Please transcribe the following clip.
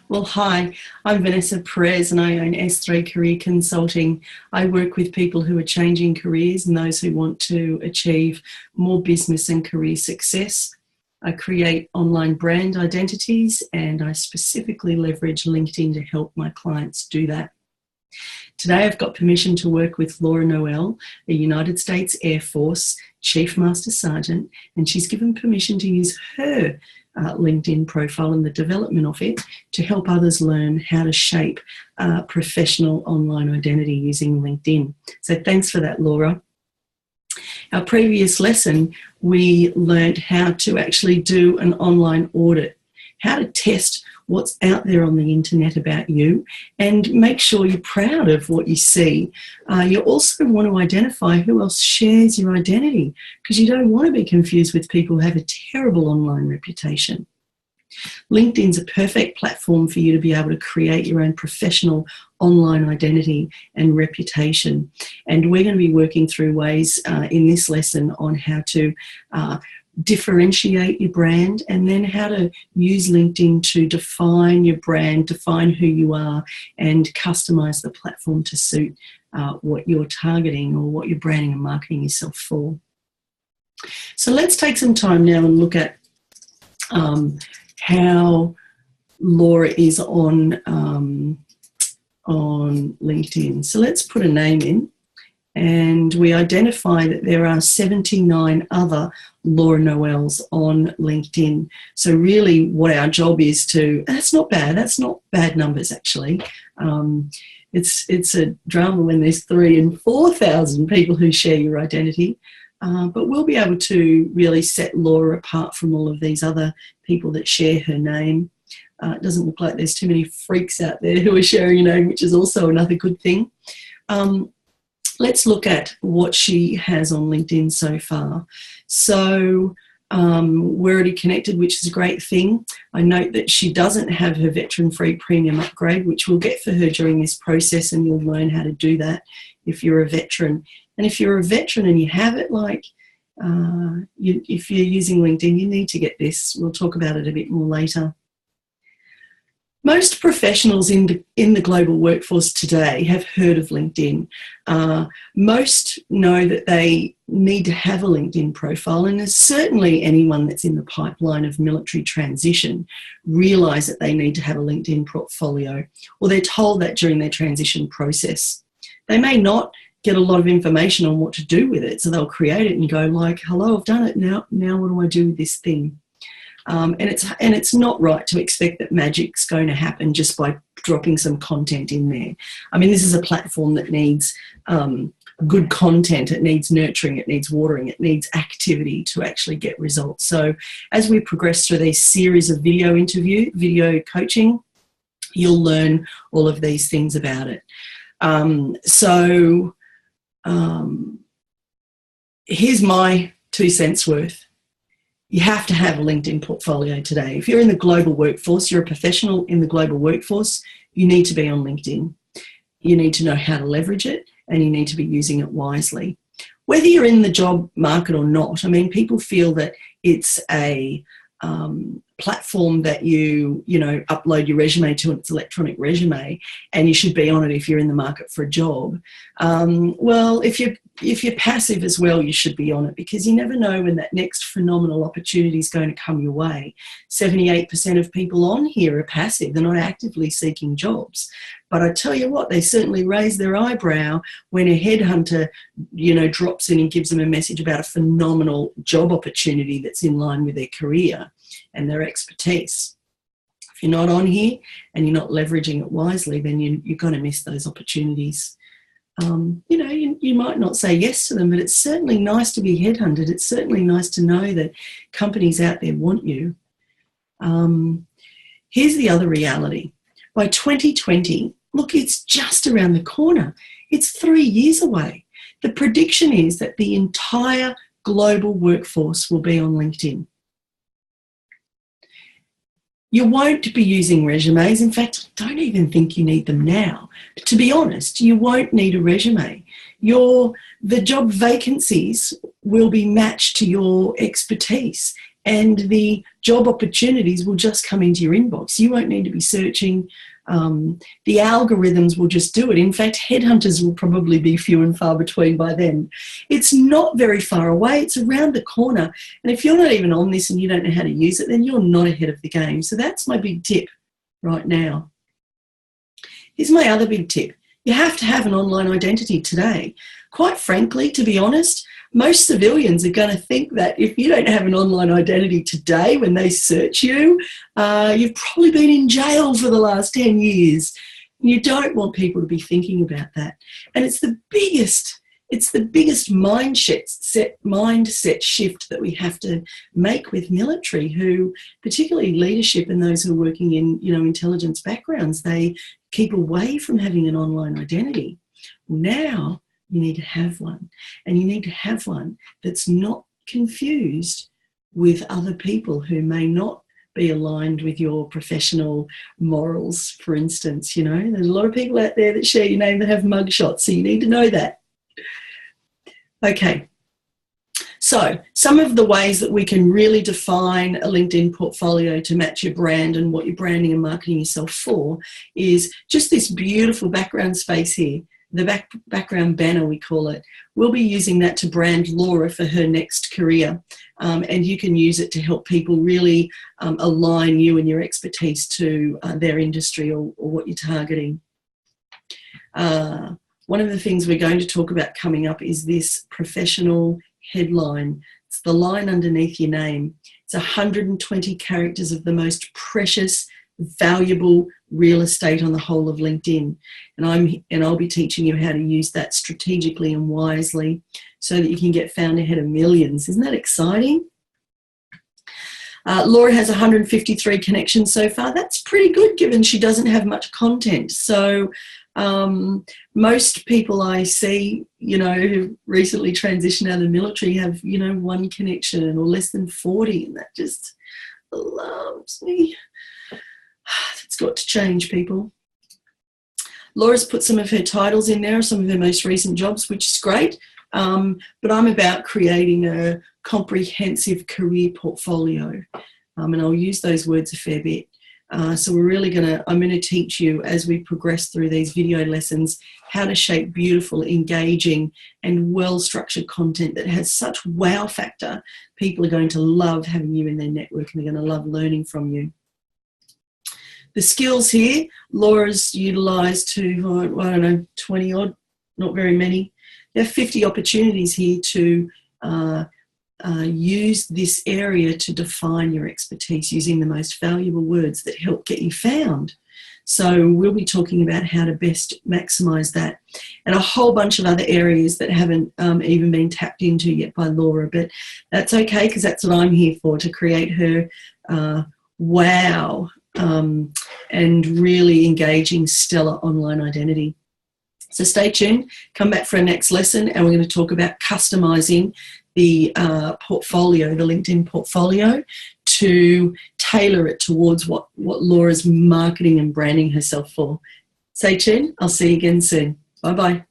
Well, hi, I'm Vanessa Perez and I own S3 Career Consulting. I work with people who are changing careers and those who want to achieve more business and career success. I create online brand identities and I specifically leverage LinkedIn to help my clients do that. Today I've got permission to work with Laura Noel, a United States Air Force Chief Master Sergeant, and she's given permission to use her LinkedIn profile and the development of it to help others learn how to shape a professional online identity using LinkedIn. So thanks for that, Laura. Our previous lesson, we learned how to actually do an online audit, how to test what's out there on the internet about you and make sure you're proud of what you see. You also want to identify who else shares your identity because you don't want to be confused with people who have a terrible online reputation. LinkedIn's a perfect platform for you to be able to create your own professional online identity and reputation. And we're going to be working through ways in this lesson on how to differentiate your brand and then how to use LinkedIn to define your brand, define who you are, and customize the platform to suit what you're targeting or what you're branding and marketing yourself for. So let's take some time now and look at how Laura is on LinkedIn. So let's put a name in. And we identify that there are 79 other Laura Noels on LinkedIn. So really what our job is that's not bad numbers actually. It's a drama when there's 3,000 and 4,000 people who share your identity. But we'll be able to really set Laura apart from all of these other people that share her name. It doesn't look like there's too many freaks out there who are sharing her name, which is also another good thing. Let's look at what she has on LinkedIn so far. So we're already connected, which is a great thing. I note that she doesn't have her veteran-free premium upgrade, which we'll get for her during this process, and you'll learn how to do that if you're a veteran. And if you're a veteran and you have it, if you're using LinkedIn, you need to get this. We'll talk about it a bit more later. Most professionals in the global workforce today have heard of LinkedIn. Most know that they need to have a LinkedIn profile, and there's certainly anyone that's in the pipeline of military transition realise that they need to have a LinkedIn portfolio, or they're told that during their transition process. They may not get a lot of information on what to do with it, so they'll create it and go like, hello, I've done it, now what do I do with this thing? And it's not right to expect that magic's going to happen just by dropping some content in there. I mean, this is a platform that needs good content, it needs nurturing, it needs watering, it needs activity to actually get results. So as we progress through these series of video coaching, you'll learn all of these things about it. Here's my 2 cents worth. You have to have a LinkedIn portfolio today. If you're in the global workforce, you're a professional in the global workforce, you need to be on LinkedIn. You need to know how to leverage it and you need to be using it wisely. Whether you're in the job market or not, I mean, people feel that it's a platform that you upload your resume to, and it's electronic resume, and you should be on it if you're in the market for a job. Well, if you're passive as well, you should be on it because you never know when that next phenomenal opportunity is going to come your way. 78% of people on here are passive. They're not actively seeking jobs. But I tell you what, they certainly raise their eyebrow when a headhunter, drops in and gives them a message about a phenomenal job opportunity that's in line with their career and their expertise. If you're not on here and you're not leveraging it wisely, then you're going to miss those opportunities. You might not say yes to them, but it's certainly nice to be headhunted. It's certainly nice to know that companies out there want you. Here's the other reality. By 2020, look, it's just around the corner. It's 3 years away. The prediction is that the entire global workforce will be on LinkedIn. You won't be using resumes. In fact, I don't even think you need them now. But to be honest, you won't need a resume. The job vacancies will be matched to your expertise. and the job opportunities will just come into your inbox. You won't need to be searching. The algorithms will just do it. In fact, headhunters will probably be few and far between by then. It's not very far away. It's around the corner. And if you're not even on this and you don't know how to use it, then you're not ahead of the game. So that's my big tip right now. Here's my other big tip. You have to have an online identity today. Quite frankly, to be honest, most civilians are going to think that if you don't have an online identity today when they search you, you've probably been in jail for the last 10 years. You don't want people to be thinking about that. And it's the biggest mindset shift that we have to make with military, who, particularly leadership and those who are working in, intelligence backgrounds, they keep away from having an online identity. Now you need to have one, and you need to have one that's not confused with other people who may not be aligned with your professional morals, for instance. There's a lot of people out there that share your name that have mugshots, so you need to know that. Okay, so some of the ways that we can really define a LinkedIn portfolio to match your brand and what you're branding and marketing yourself for is just this beautiful background space here. The background banner, we call it. We'll be using that to brand Laura for her next career, and you can use it to help people really align you and your expertise to their industry or what you're targeting. One of the things we're going to talk about coming up is this professional headline. It's the line underneath your name. It's 120 characters of the most precious, valuable real estate on the whole of LinkedIn. And I'll be teaching you how to use that strategically and wisely so that you can get found ahead of millions. Isn't that exciting? Laura has 153 connections so far. That's pretty good given she doesn't have much content. So most people I see, who recently transitioned out of the military have, one connection or less than 40, and that just alarms me. It's got to change, people. Laura's put some of her titles in there, some of her most recent jobs, which is great. But I'm about creating a comprehensive career portfolio. And I'll use those words a fair bit. So I'm going to teach you as we progress through these video lessons how to shape beautiful, engaging and well-structured content that has such wow factor. People are going to love having you in their network, and they're going to love learning from you. The skills here, Laura's utilised to, 20 odd, not very many. There are 50 opportunities here to use this area to define your expertise using the most valuable words that help get you found. So we'll be talking about how to best maximise that, and a whole bunch of other areas that haven't even been tapped into yet by Laura, but that's okay, because that's what I'm here for, to create her wow and really engaging stellar online identity. So stay tuned, come back for our next lesson, and we're going to talk about customising the portfolio, the LinkedIn portfolio, to tailor it towards what Laura's marketing and branding herself for. Stay tuned. I'll see you again soon. Bye-bye.